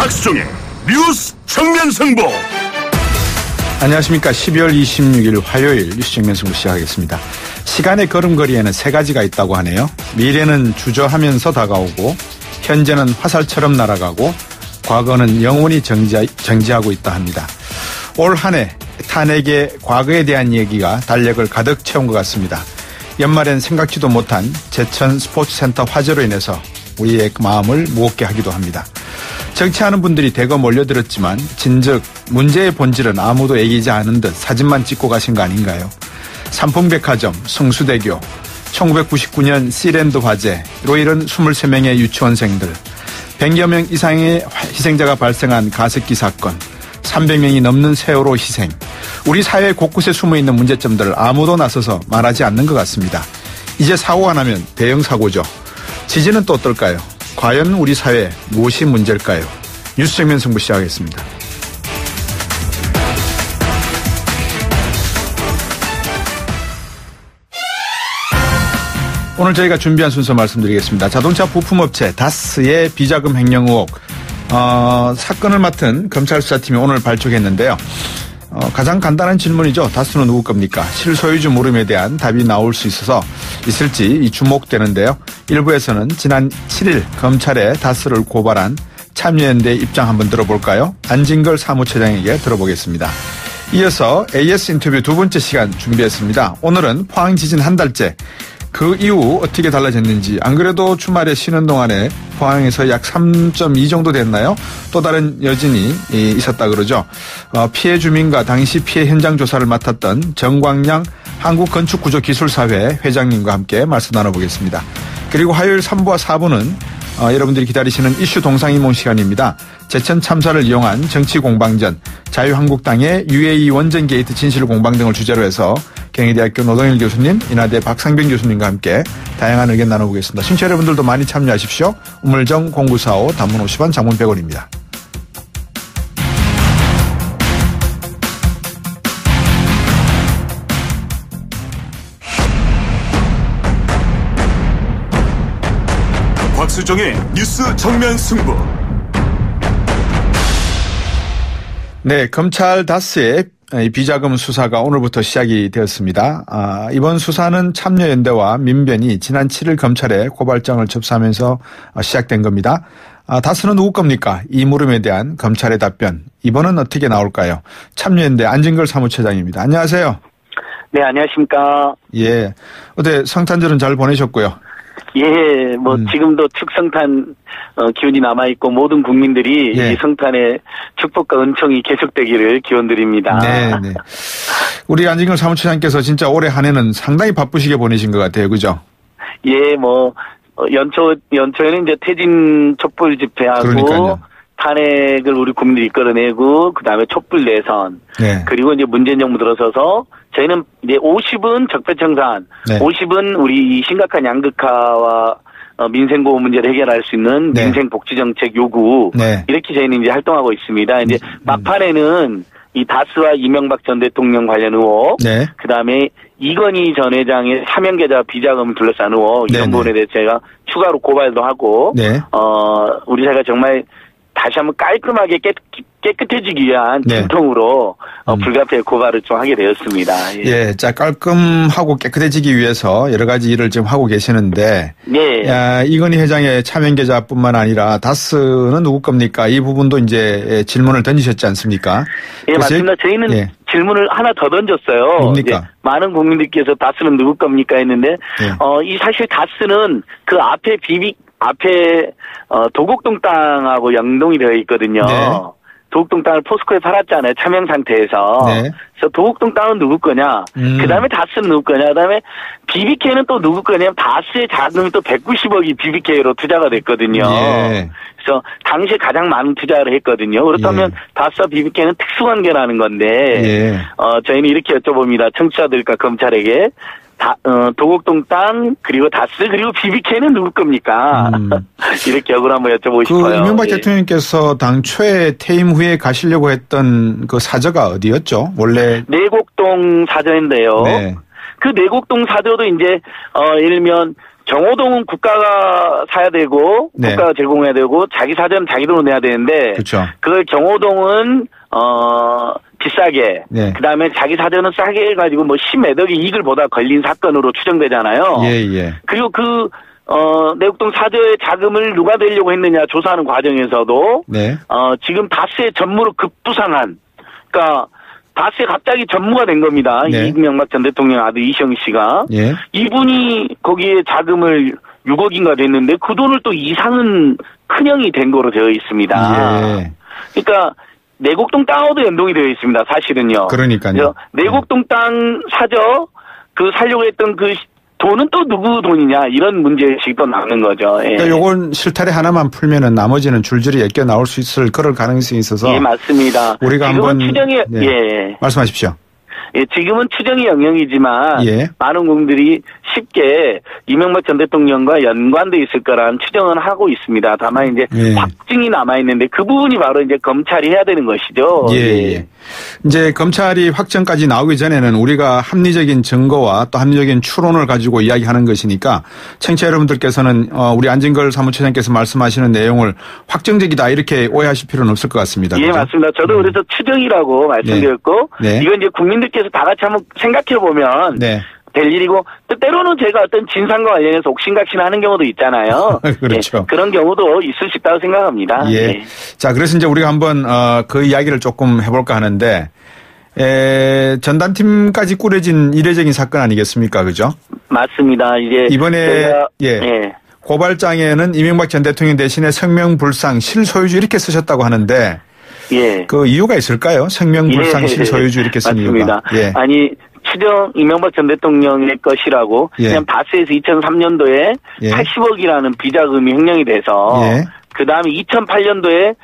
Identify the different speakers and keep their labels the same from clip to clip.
Speaker 1: 박수종의 뉴스 정면승부.
Speaker 2: 안녕하십니까. 12월 26일 화요일 뉴스 정면승부 시작하겠습니다. 시간의 걸음걸이에는 세 가지가 있다고 하네요. 미래는 주저하면서 다가오고, 현재는 화살처럼 날아가고, 과거는 영원히 정지하고 있다 합니다. 올 한 해 탄핵의 과거에 대한 얘기가 달력을 가득 채운 것 같습니다. 연말엔 생각지도 못한 제천 스포츠센터 화재로 인해서 우리의 마음을 무겁게 하기도 합니다. 정치하는 분들이 대거 몰려들었지만 진즉 문제의 본질은 아무도 얘기하지 않은 듯 사진만 찍고 가신 거 아닌가요? 삼풍백화점, 성수대교, 1999년 시랜드 화재로 잃은 23명의 유치원생들, 100여 명 이상의 희생자가 발생한 가습기 사건, 300명이 넘는 세월호 희생, 우리 사회 곳곳에 숨어있는 문제점들을 아무도 나서서 말하지 않는 것 같습니다. 이제 사고가 나면 대형 사고죠. 지진은 또 어떨까요? 과연 우리 사회에 무엇이 문제일까요? 뉴스 정면 승부 시작하겠습니다. 오늘 저희가 준비한 순서 말씀드리겠습니다. 자동차 부품업체 다스의 비자금 횡령 의혹, 사건을 맡은 검찰 수사팀이 오늘 발족했는데요. 가장 간단한 질문이죠. 다스는 누구 겁니까? 실소유주 물음에 대한 답이 나올 수 있을지 주목되는데요. 일부에서는 지난 7일 검찰에 다스를 고발한 참여연대 입장 한번 들어볼까요? 안진걸 사무처장에게 들어보겠습니다. 이어서 AS 인터뷰 두 번째 시간 준비했습니다. 오늘은 포항 지진 한 달째, 그 이후 어떻게 달라졌는지, 안 그래도 주말에 쉬는 동안에 포항에서 약 3.2 정도 됐나요? 또 다른 여진이 있었다 그러죠. 피해 주민과 당시 피해 현장 조사를 맡았던 정광양 한국건축구조기술사회 회장님과 함께 말씀 나눠보겠습니다. 그리고 화요일 3부와 4부는 여러분들이 기다리시는 이슈 동상이몽 시간입니다. 제천 참사를 이용한 정치 공방전, 자유한국당의 UAE 원전 게이트 진실 공방 등을 주제로 해서 경희대학교 노동일 교수님, 인하대 박상병 교수님과 함께 다양한 의견 나눠보겠습니다. 청취자 여러분들도 많이 참여하십시오. 우물정 0945 단문 50원, 장문 100원입니다.
Speaker 1: 박수종의 뉴스 정면 승부.
Speaker 2: 네, 검찰 다스의 비자금 수사가 오늘부터 시작이 되었습니다. 이번 수사는 참여연대와 민변이 지난 7일 검찰에 고발장을 접수하면서 시작된 겁니다. 다스는 누구 겁니까? 이 물음에 대한 검찰의 답변, 이번은 어떻게 나올까요? 참여연대 안진걸 사무처장입니다. 안녕하세요.
Speaker 3: 네, 안녕하십니까.
Speaker 2: 예, 어제 성탄절은 잘 보내셨고요?
Speaker 3: 예, 지금도 축성탄 기운이 남아있고 모든 국민들이 이 성탄의 축복과 은총이 계속되기를 기원드립니다.
Speaker 2: 네, 네. 우리 안진걸 사무처장께서 진짜 올해 한 해는 상당히 바쁘시게 보내신 것 같아요. 그죠?
Speaker 3: 예, 연초에는 이제 퇴진 촛불 집회하고, 그러니까요. 탄핵을 우리 국민들이 이끌어내고, 그 다음에 촛불 내선, 네. 그리고 이제 문재인 정부 들어서서 저희는 이제 50은 적폐청산, 네. 50은 우리 심각한 양극화와 민생보호 문제를 해결할 수 있는, 네. 민생복지정책 요구, 네. 이렇게 저희는 이제 활동하고 있습니다. 이제 막판에는 이 다스와 이명박 전 대통령 관련 의혹, 네. 그 다음에 이건희 전 회장의 사면계좌 비자금을 둘러싼 의혹, 이런, 네네. 부분에 대해서 제가 추가로 고발도 하고, 네. 우리 사회가 정말 다시 한번 깔끔하게 깨끗해지기 위한 진통으로, 네. 불가피하게 고발을 좀 하게 되었습니다.
Speaker 2: 예, 자, 깔끔하고 깨끗해지기 위해서 여러 가지 일을 지금 하고 계시는데, 네. 이건희 회장의 차명계좌뿐만 아니라 다스는 누구 겁니까? 이 부분도 이제 질문을 던지셨지 않습니까?
Speaker 3: 예, 맞습니다. 저희는, 예. 질문을 하나 더 던졌어요.
Speaker 2: 뭡니까?
Speaker 3: 많은 국민들께서 다스는 누구 겁니까 했는데, 이 사실 다스는 그 앞에 도곡동 땅하고 연동이 되어 있거든요. 네. 도곡동 땅을 포스코에 팔았잖아요. 차명 상태에서. 네. 그래서 도곡동 땅은 누구 거냐. 그 다음에 다스는 누구 거냐. 그 다음에 BBK는 또 누구 거냐면 다스의 자금이 또 190억이 BBK로 투자가 됐거든요. 예. 그래서 당시에 가장 많은 투자를 했거든요. 그렇다면, 예. 다스와 BBK는 특수관계라는 건데, 예. 저희는 이렇게 여쭤봅니다. 청취자들과 검찰에게. 도곡동 땅, 그리고 다스, 그리고 BBK는 누구 겁니까? 이렇게 역으로 한번 여쭤보고 싶어요.
Speaker 2: 이명박 대통령께서 당초에 퇴임 후에 가시려고 했던 그 사저가 어디였죠? 원래.
Speaker 3: 내곡동 사저인데요. 네. 그 내곡동 사저도 이제, 예를 들면, 경호동은 국가가 사야 되고
Speaker 2: 네.
Speaker 3: 국가가 제공해야 되고 자기 사전 자기 돈으로 내야 되는데
Speaker 2: 그렇죠.
Speaker 3: 그걸 경호동은 비싸게
Speaker 2: 네.
Speaker 3: 그다음에 자기 사전은 싸게 해가지고 뭐 10몇 억의 이익을 보다 걸린 사건으로 추정되잖아요.
Speaker 2: 예.
Speaker 3: 그리고 내곡동 사저의 자금을 누가 내려고 했느냐 조사하는 과정에서도
Speaker 2: 네.
Speaker 3: 지금 다스의 전무로 급부상한 그러니까 다스에 갑자기 전무가 된 겁니다.
Speaker 2: 네.
Speaker 3: 이명박 전 대통령 아들 이시영 씨가.
Speaker 2: 예.
Speaker 3: 이분이 거기에 자금을 6억인가 됐는데 그 돈을 또 이상은 큰형이 된 거로 되어 있습니다.
Speaker 2: 예.
Speaker 3: 그러니까 내곡동 땅하고도 연동이 되어 있습니다. 사실은요.
Speaker 2: 그러니까요.
Speaker 3: 내곡동 땅 사저 살려고 했던 그 돈은 또 누구 돈이냐 이런 문제의식이 또 나오는 거죠. 예.
Speaker 2: 그러니까 요건 실타래 하나만 풀면은 나머지는 줄줄이 엮여 나올 수 있을 그럴 가능성이 있어서.
Speaker 3: 예, 맞습니다.
Speaker 2: 우리가 한번
Speaker 3: 추정이
Speaker 2: 네.
Speaker 3: 예.
Speaker 2: 말씀하십시오.
Speaker 3: 예, 지금은 추정의 영역이지만
Speaker 2: 예.
Speaker 3: 많은 국민들이 쉽게 이명박 전 대통령과 연관돼 있을 거란 추정은 하고 있습니다. 다만 이제
Speaker 2: 예.
Speaker 3: 확증이 남아 있는데 그 부분이 바로 이제 검찰이 해야 되는 것이죠.
Speaker 2: 예. 이제 검찰이 확정까지 나오기 전에는 우리가 합리적인 증거와 또 합리적인 추론을 가지고 이야기하는 것이니까 청취자 여러분들께서는 우리 안진걸 사무처장께서 말씀하시는 내용을 확정적이다 이렇게 오해하실 필요는 없을 것 같습니다.
Speaker 3: 예,
Speaker 2: 그렇죠?
Speaker 3: 맞습니다. 저도 그래서 추정이라고 말씀드렸고
Speaker 2: 네.
Speaker 3: 이건 이제 국민들께서 다 같이 한번 생각해 보면
Speaker 2: 네.
Speaker 3: 될 일이고 또 때로는 제가 어떤 진상과 관련해서 옥신각신하는 경우도 있잖아요.
Speaker 2: 그렇죠.
Speaker 3: 예, 그런 경우도 있을 수 있다고 생각합니다.
Speaker 2: 예.
Speaker 3: 예.
Speaker 2: 자, 그래서 이제 우리가 한번 그 이야기를 조금 해볼까 하는데 전단팀까지 꾸려진 이례적인 사건 아니겠습니까, 그죠?
Speaker 3: 맞습니다. 이제
Speaker 2: 이번에
Speaker 3: 예.
Speaker 2: 고발장에는 이명박 전 대통령 대신에 성명불상 실소유주 이렇게 쓰셨다고 하는데
Speaker 3: 예.
Speaker 2: 그 이유가 있을까요? 성명불상 실소유주 이렇게 쓴
Speaker 3: 맞습니다.
Speaker 2: 이유가. 예.
Speaker 3: 아니 추정 이명박 전 대통령의 것이라고
Speaker 2: 예.
Speaker 3: 그냥 바스에서 2003년도에
Speaker 2: 예.
Speaker 3: 80억이라는 비자금이 횡령이 돼서
Speaker 2: 예.
Speaker 3: 그 다음에 2008년도에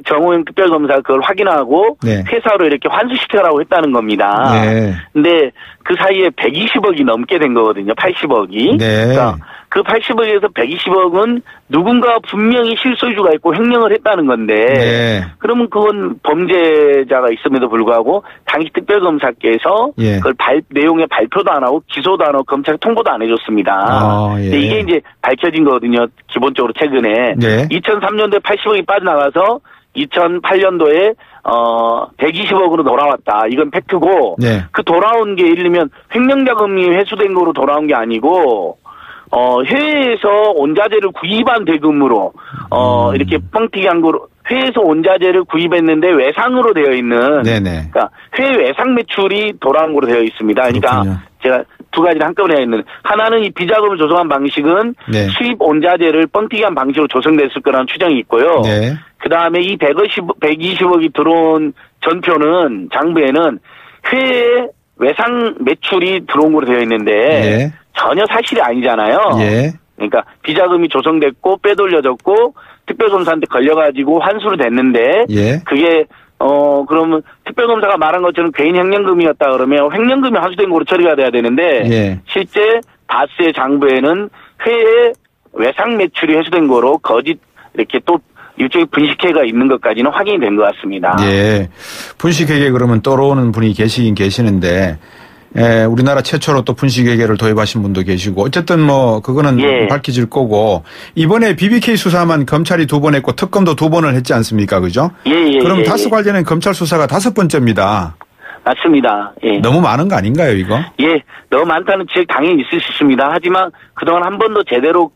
Speaker 3: 정호영 특별검사가 그걸 확인하고
Speaker 2: 네.
Speaker 3: 회사로 이렇게 환수시켜라고 했다는 겁니다.
Speaker 2: 네.
Speaker 3: 근데 그 사이에 120억이 넘게 된 거거든요. 80억이.
Speaker 2: 네.
Speaker 3: 그러니까 그 80억에서 120억은 누군가 분명히 실소유주가 있고 횡령을 했다는 건데
Speaker 2: 네.
Speaker 3: 그러면 그건 범죄자가 있음에도 불구하고 당시 특별검사께서
Speaker 2: 예.
Speaker 3: 그걸 내용의 발표도 안 하고 기소도 안 하고 검찰에 통보도 안 해줬습니다.
Speaker 2: 예.
Speaker 3: 근데 이게 이제 밝혀진 거거든요. 기본적으로 최근에.
Speaker 2: 네.
Speaker 3: 2003년도에 80억이 빠져나가서 2008년도에 120억으로 돌아왔다. 이건 팩트고
Speaker 2: 네.
Speaker 3: 그 돌아온 게 예를 들면 횡령자금이 회수된 거로 돌아온 게 아니고 해외에서 원자재를 구입한 대금으로 이렇게 뻥튀기 한 거로 해외에서 원자재를 구입했는데 외상으로 되어 있는
Speaker 2: 네네.
Speaker 3: 그러니까 해외 외상 매출이 돌아온 거로 되어 있습니다. 그러니까
Speaker 2: 그렇군요.
Speaker 3: 제가 두 가지를 한꺼번에 해야 있는 하나는 이 비자금을 조성한 방식은
Speaker 2: 네.
Speaker 3: 수입 원자재를 뻥튀기한 방식으로 조성됐을 거라는 추정이 있고요.
Speaker 2: 네.
Speaker 3: 그다음에 이 120억이 들어온 전표는 장부에는 해외 외상 매출이 들어온 거로 되어 있는데
Speaker 2: 예.
Speaker 3: 전혀 사실이 아니잖아요.
Speaker 2: 예.
Speaker 3: 그러니까 비자금이 조성됐고 빼돌려졌고 특별검사한테 걸려가지고 환수로 됐는데
Speaker 2: 예.
Speaker 3: 그게 그러면 특별검사가 말한 것처럼 개인 횡령금이었다 그러면 횡령금이 환수된 거로 처리가 돼야 되는데
Speaker 2: 예.
Speaker 3: 실제 다스의 장부에는 해외 외상 매출이 회수된 거로 거짓 이렇게 또 일종의 분식회가 있는 것까지는 확인이 된 것 같습니다.
Speaker 2: 예. 분식회계 그러면 떠오르는 분이 계시긴 계시는데 우리나라 최초로 또 분식회계를 도입하신 분도 계시고 어쨌든 뭐 그거는
Speaker 3: 예.
Speaker 2: 밝혀질 거고 이번에 BBK 수사만 검찰이 2번 했고 특검도 2번을 했지 않습니까? 그죠?
Speaker 3: 예.
Speaker 2: 그럼 다스 관련된 검찰 수사가 5번째입니다.
Speaker 3: 맞습니다. 예.
Speaker 2: 너무 많은 거 아닌가요, 이거?
Speaker 3: 예, 너무 많다는 지적 당연히 있을 수 있습니다. 하지만 그동안 한 번도 제대로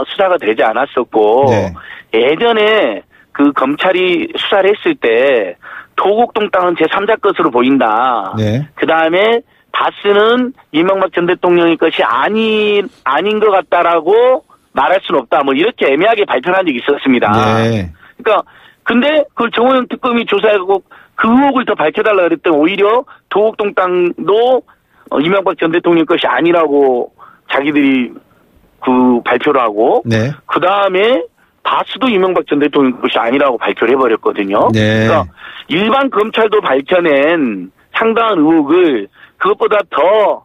Speaker 3: 수사가 되지 않았었고
Speaker 2: 네.
Speaker 3: 예전에 그 검찰이 수사를 했을 때 도곡동 땅은 제3자 것으로 보인다.
Speaker 2: 네.
Speaker 3: 그 다음에 다스는 이명박 전 대통령의 것이 아닌 것 같다라고 말할 수는 없다. 뭐 이렇게 애매하게 발표한 적이 있었습니다.
Speaker 2: 네.
Speaker 3: 그러니까 근데 그걸 정호영 특검이 조사하고 그 의혹을 더 밝혀달라 그랬더니 오히려 도곡동 땅도 이명박 전 대통령 것이 아니라고 자기들이 그 발표를 하고
Speaker 2: 네.
Speaker 3: 그 다음에 다스도 이명박 전 대통령 것이 아니라고 발표를 해버렸거든요.
Speaker 2: 네.
Speaker 3: 그러니까 일반 검찰도 밝혀낸 상당한 의혹을 그것보다 더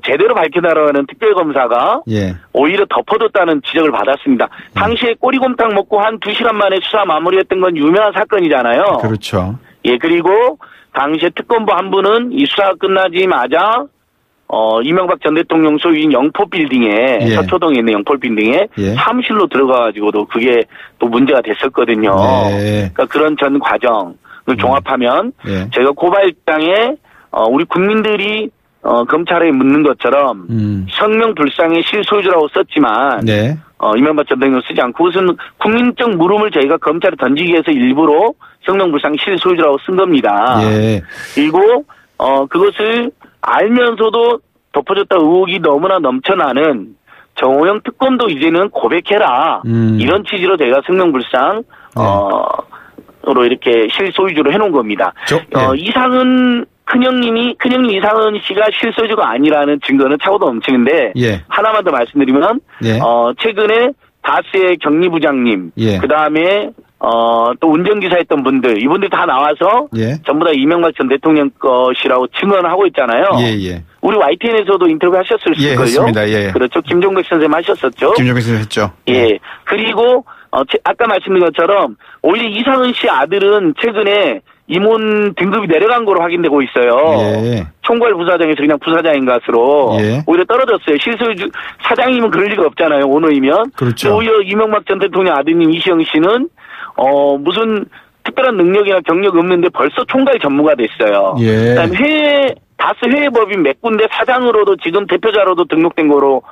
Speaker 3: 제대로 밝혀달라는 특별검사가
Speaker 2: 예.
Speaker 3: 오히려 덮어뒀다는 지적을 받았습니다. 당시에 꼬리곰탕 먹고 한 2시간 만에 수사 마무리했던 건 유명한 사건이잖아요.
Speaker 2: 그렇죠.
Speaker 3: 예, 그리고 당시에 특검부 한 분은 이 수사가 끝나자마자 이명박 전 대통령 소유인 영포빌딩에,
Speaker 2: 예.
Speaker 3: 서초동에 있는 영포빌딩에
Speaker 2: 예.
Speaker 3: 사무실로 들어가가지고도 그게 또 문제가 됐었거든요.
Speaker 2: 예.
Speaker 3: 그러니까 그런 전 과정을 종합하면
Speaker 2: 예.
Speaker 3: 저희가 고발장에 우리 국민들이 검찰에 묻는 것처럼 성명불상의 실소유주라고 썼지만
Speaker 2: 네.
Speaker 3: 이명박 전 대통령 쓰지 않고 그것은 국민적 물음을 저희가 검찰에 던지기 위해서 일부러 성명불상 실소유주라고 쓴 겁니다.
Speaker 2: 예.
Speaker 3: 그리고 그것을 알면서도 덮어줬다 의혹이 너무나 넘쳐나는 정호영 특검도 이제는 고백해라. 이런 취지로 저희가 성명불상 으로 이렇게 실소유주로 해놓은 겁니다. 이상은 큰형님 이상은 씨가 실소유주가 아니라는 증거는 차고도 넘치는데
Speaker 2: 예.
Speaker 3: 하나만 더 말씀드리면
Speaker 2: 예.
Speaker 3: 최근에 다스의 격리부장님
Speaker 2: 예.
Speaker 3: 그다음에 또 운전기사였던 분들 이분들 다 나와서
Speaker 2: 예.
Speaker 3: 전부 다 이명박 전 대통령 것이라고 증언하고 있잖아요.
Speaker 2: 예.
Speaker 3: 우리 YTN에서도 인터뷰 하셨을걸요?
Speaker 2: 예, 했습니다. 예.
Speaker 3: 그렇죠. 김종백 선생님 하셨었죠.
Speaker 2: 김종백 선생님 했죠.
Speaker 3: 예. 그리고 아까 말씀드린 것처럼 오히려 이상은 씨 아들은 최근에 임원 등급이 내려간 거로 확인되고 있어요.
Speaker 2: 예.
Speaker 3: 총괄 부사장에서 그냥 부사장인 것으로
Speaker 2: 예.
Speaker 3: 오히려 떨어졌어요. 실소유주 사장이면 그럴 리가 없잖아요. 오너이면.
Speaker 2: 그렇죠.
Speaker 3: 오히려 이명박 전 대통령 아드님 이시영 씨는 무슨 특별한 능력이나 경력 없는데 벌써 총괄 전무가 됐어요.
Speaker 2: 예.
Speaker 3: 그다음에 다스 해외법인 몇 군데 사장으로도 지금 대표자로도 등록된 거로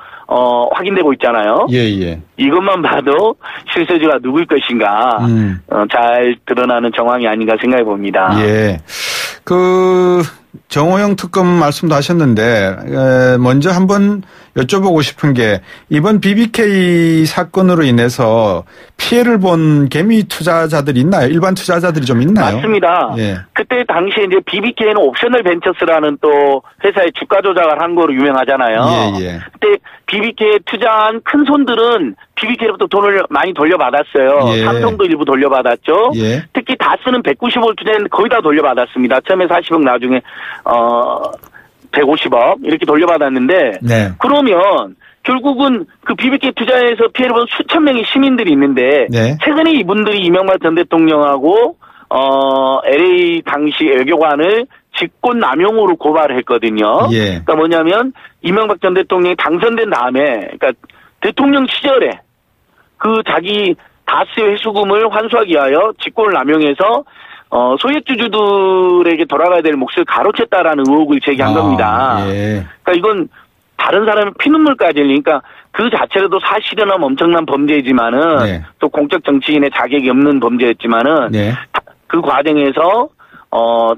Speaker 3: 확인되고 있잖아요.
Speaker 2: 예.
Speaker 3: 이것만 봐도 실소유주가 누구일 것인가 잘 드러나는 정황이 아닌가 생각해 봅니다.
Speaker 2: 예. 정호영 특검 말씀도 하셨는데 먼저 한번 여쭤보고 싶은 게 이번 BBK 사건으로 인해서 피해를 본 개미 투자자들이 있나요? 일반 투자자들이 좀 있나요?
Speaker 3: 맞습니다.
Speaker 2: 예.
Speaker 3: 그때 당시에 이제 BBK는 옵셔널 벤처스라는 또 회사의 주가 조작을 한 거로 유명하잖아요.
Speaker 2: 예.
Speaker 3: 그때 BBK에 투자한 큰 손들은 BBK로부터 돈을 많이 돌려받았어요.
Speaker 2: 예.
Speaker 3: 삼성도 일부 돌려받았죠.
Speaker 2: 예.
Speaker 3: 특히 다스는 190억 투자했는데 거의 다 돌려받았습니다. 처음에 40억 나중에 150억 이렇게 돌려받았는데
Speaker 2: 네.
Speaker 3: 그러면 결국은 그 BBK 투자에서 피해를 본 수천 명의 시민들이 있는데
Speaker 2: 네.
Speaker 3: 최근에 이분들이 이명박 전 대통령하고 LA 당시 외교관을 직권남용으로 고발을 했거든요.
Speaker 2: 예.
Speaker 3: 그러니까 뭐냐면 이명박 전 대통령이 당선된 다음에 그러니까 대통령 시절에 그 자기 다스의 회수금을 환수하기 위하여 직권을 남용해서 소액주주들에게 돌아가야 될 몫을 가로챘다라는 의혹을 제기한 겁니다.
Speaker 2: 예.
Speaker 3: 그러니까 이건 다른 사람의 피눈물까지 흘리니까 그 자체로도 사실은 엄청난 범죄이지만은
Speaker 2: 네.
Speaker 3: 또 공적 정치인의 자격이 없는 범죄였지만은
Speaker 2: 네.
Speaker 3: 그 과정에서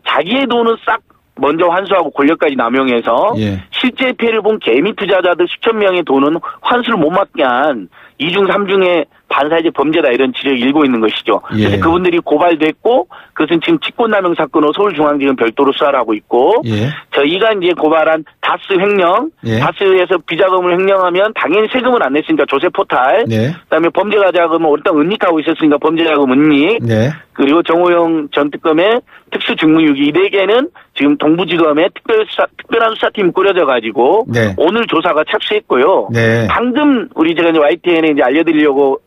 Speaker 3: 자기의 돈을 싹 먼저 환수하고 권력까지 남용해서
Speaker 2: 예.
Speaker 3: 실제 피해를 본 개미 투자자들 수천 명의 돈은 환수를 못 받게 한 2중 3중의 반사회적 범죄다 이런 지적이 일고 있는 것이죠.
Speaker 2: 예.
Speaker 3: 그래서 그분들이 고발됐고 그것은 지금 직권남용 사건으로 서울중앙지검 별도로 수사를 하고 있고
Speaker 2: 예.
Speaker 3: 저희가 이제 고발한 다스 횡령,
Speaker 2: 예.
Speaker 3: 다스에서 비자금을 횡령하면 당연히 세금은 안 냈으니까 조세 포탈,
Speaker 2: 네.
Speaker 3: 그다음에 범죄가 자금을 일단 은닉하고 있었으니까 범죄자금 은닉,
Speaker 2: 네.
Speaker 3: 그리고 정호영 전 특검의 특수직무유기 이 4개는 지금 동부지검에 특별한 수사팀 꾸려져가지고
Speaker 2: 네.
Speaker 3: 오늘 조사가 착수했고요.
Speaker 2: 네.
Speaker 3: 방금 제가 이제 YTN에 이제 알려드리려고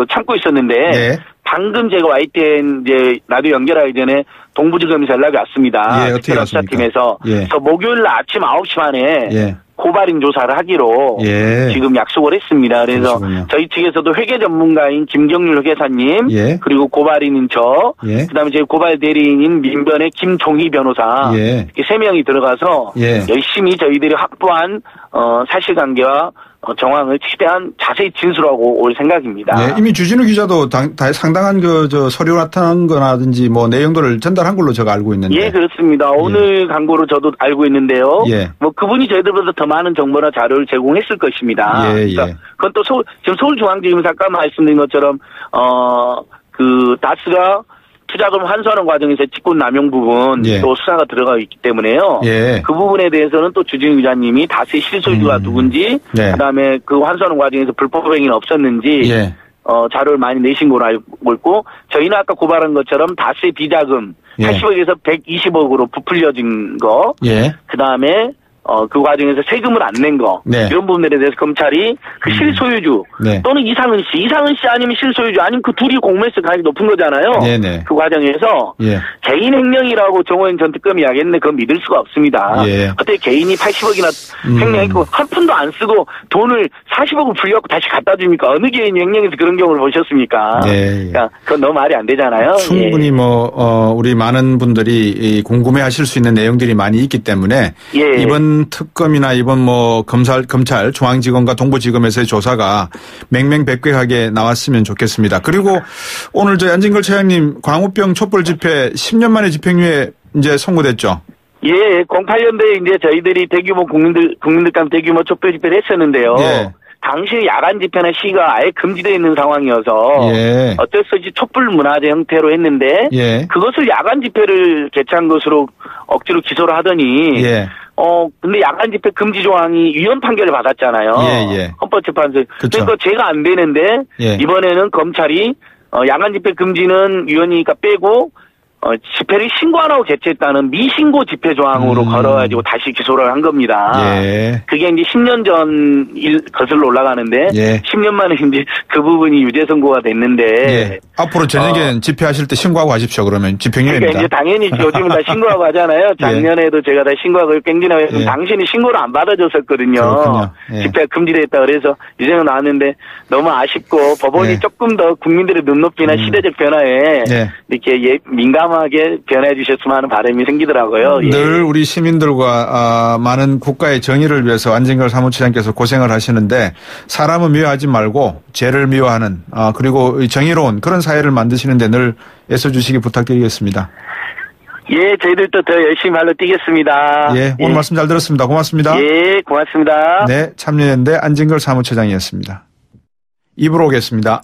Speaker 3: 참고 있었는데
Speaker 2: 네.
Speaker 3: 방금 제가 YTN 이제 라디오 연결하기 전에 동부지검에서 연락이 왔습니다.
Speaker 2: 예, 어떻게 왔습니까?
Speaker 3: 수사팀에서
Speaker 2: 예.
Speaker 3: 그래서 목요일 날 아침 9시 반에
Speaker 2: 예.
Speaker 3: 고발인 조사를 하기로
Speaker 2: 예.
Speaker 3: 지금 약속을 했습니다. 그래서
Speaker 2: 그러시군요.
Speaker 3: 저희 측에서도 회계 전문가인 김경률 회계사님
Speaker 2: 예.
Speaker 3: 그리고 고발인인 저
Speaker 2: 예.
Speaker 3: 그다음에 저희 고발 대리인인 민변의 김종희 변호사
Speaker 2: 예.
Speaker 3: 이렇게 3명이 들어가서
Speaker 2: 예.
Speaker 3: 열심히 저희들이 확보한 사실관계와 정황을 최대한 자세히 진술하고 올 생각입니다.
Speaker 2: 네, 이미 주진우 기자도 상당한 서류 나타난 거라든지 뭐 내용들을 전달한 걸로 제가 알고 있는데.
Speaker 3: 예, 그렇습니다. 오늘 광고로 저도 알고 있는데요.
Speaker 2: 예.
Speaker 3: 뭐 그분이 저희들보다 더 많은 정보나 자료를 제공했을 것입니다.
Speaker 2: 예,
Speaker 3: 그러니까 그건 또 지금 서울중앙지검에서 아까 말씀드린 것처럼 다스가 투자금 환수하는 과정에서 직권남용 부분
Speaker 2: 예.
Speaker 3: 또 수사가 들어가 있기 때문에요.
Speaker 2: 예.
Speaker 3: 그 부분에 대해서는 또 주진우 기자님이 다스의 실소유주가 누군지
Speaker 2: 네.
Speaker 3: 그다음에 그 환수하는 과정에서 불법 행위는 없었는지
Speaker 2: 예.
Speaker 3: 자료를 많이 내신 걸로 알고 있고 저희는 아까 고발한 것처럼 다스의 비자금
Speaker 2: 예.
Speaker 3: 80억에서 120억으로 부풀려진 거
Speaker 2: 예.
Speaker 3: 그다음에 그 과정에서 세금을 안 낸 거.
Speaker 2: 네.
Speaker 3: 이런 부분들에 대해서 검찰이 그 실소유주
Speaker 2: 네.
Speaker 3: 또는 이상은 씨 아니면 실소유주 아니면 그 둘이 공모했을 가능성이 높은 거잖아요.
Speaker 2: 네네.
Speaker 3: 그 과정에서
Speaker 2: 예.
Speaker 3: 개인 횡령이라고 정호영 전 특검이 이야기했는데 그건 믿을 수가 없습니다.
Speaker 2: 예.
Speaker 3: 그때 개인이 80억이나 횡령했고 한 푼도 안 쓰고 돈을 40억을 불려갖고 다시 갖다 줍니까? 어느 개인이 횡령해서 그런 경우를 보셨습니까?
Speaker 2: 네.
Speaker 3: 그러니까 그건 너무 말이 안 되잖아요.
Speaker 2: 충분히
Speaker 3: 예.
Speaker 2: 우리 많은 분들이 궁금해하실 수 있는 내용들이 많이 있기 때문에
Speaker 3: 예.
Speaker 2: 이번 특검이나 이번 검찰 중앙지검과 동부지검에서의 조사가 맹맹백백하게 나왔으면 좋겠습니다. 그리고 오늘 저희 안진걸 차장님 광우병 촛불 집회 10년 만에 집행유예 이제 선고됐죠.
Speaker 3: 예, 08년도에 이제 저희들이 대규모 국민들 간 대규모 촛불 집회를 했었는데요.
Speaker 2: 예.
Speaker 3: 당시 야간 집회나 시위가 아예 금지되어 있는 상황이어서
Speaker 2: 예.
Speaker 3: 어쩔 수 없이 촛불 문화재 형태로 했는데
Speaker 2: 예.
Speaker 3: 그것을 야간 집회를 개최한 것으로 억지로 기소를 하더니
Speaker 2: 예.
Speaker 3: 근데 야간 집회 금지 조항이 위헌 판결을 받았잖아요.
Speaker 2: 예, 예.
Speaker 3: 헌법재판소.
Speaker 2: 그쵸.
Speaker 3: 그러니까 제가 안 되는데
Speaker 2: 예.
Speaker 3: 이번에는 검찰이 야간 집회 금지는 위헌이니까 빼고 집회를 신고 안 하고 개최했다는 미신고 집회 조항으로 걸어가지고 다시 기소를 한 겁니다.
Speaker 2: 예.
Speaker 3: 그게 이제 10년 전 거슬러 올라가는데
Speaker 2: 예.
Speaker 3: 10년 만에 이제 그 부분이 유죄 선고가 됐는데
Speaker 2: 예. 앞으로 저녁엔 집회하실 때 신고하고 가십시오. 그러면 집행유예입니다.
Speaker 3: 그러니까 이제 당연히 요즘은 다 신고하고 하잖아요. 작년에도 제가 다 신고하고 뺑기나
Speaker 2: 예.
Speaker 3: 당신이 신고를 안 받아줬었거든요.
Speaker 2: 예.
Speaker 3: 집회가 금지됐다 그래서 유죄가 나왔는데 너무 아쉽고 법원이
Speaker 2: 예.
Speaker 3: 조금 더 국민들의 눈높이나 시대적 변화에
Speaker 2: 예.
Speaker 3: 이렇게 민감하게 변화해 주셨으면 하는 바람이 생기더라고요.
Speaker 2: 늘
Speaker 3: 예.
Speaker 2: 우리 시민들과 많은 국가의 정의를 위해서 안진걸 사무처장께서 고생을 하시는데 사람은 미워하지 말고 죄를 미워하는 그리고 정의로운 그런 사회를 만드시는데 늘 애써주시기 부탁드리겠습니다.
Speaker 3: 예, 저희들도 더 열심히 발로 뛰겠습니다.
Speaker 2: 예, 오늘 말씀 잘 들었습니다. 고맙습니다.
Speaker 3: 예, 고맙습니다.
Speaker 2: 네, 참여연대 안진걸 사무처장이었습니다. 입으로 오겠습니다.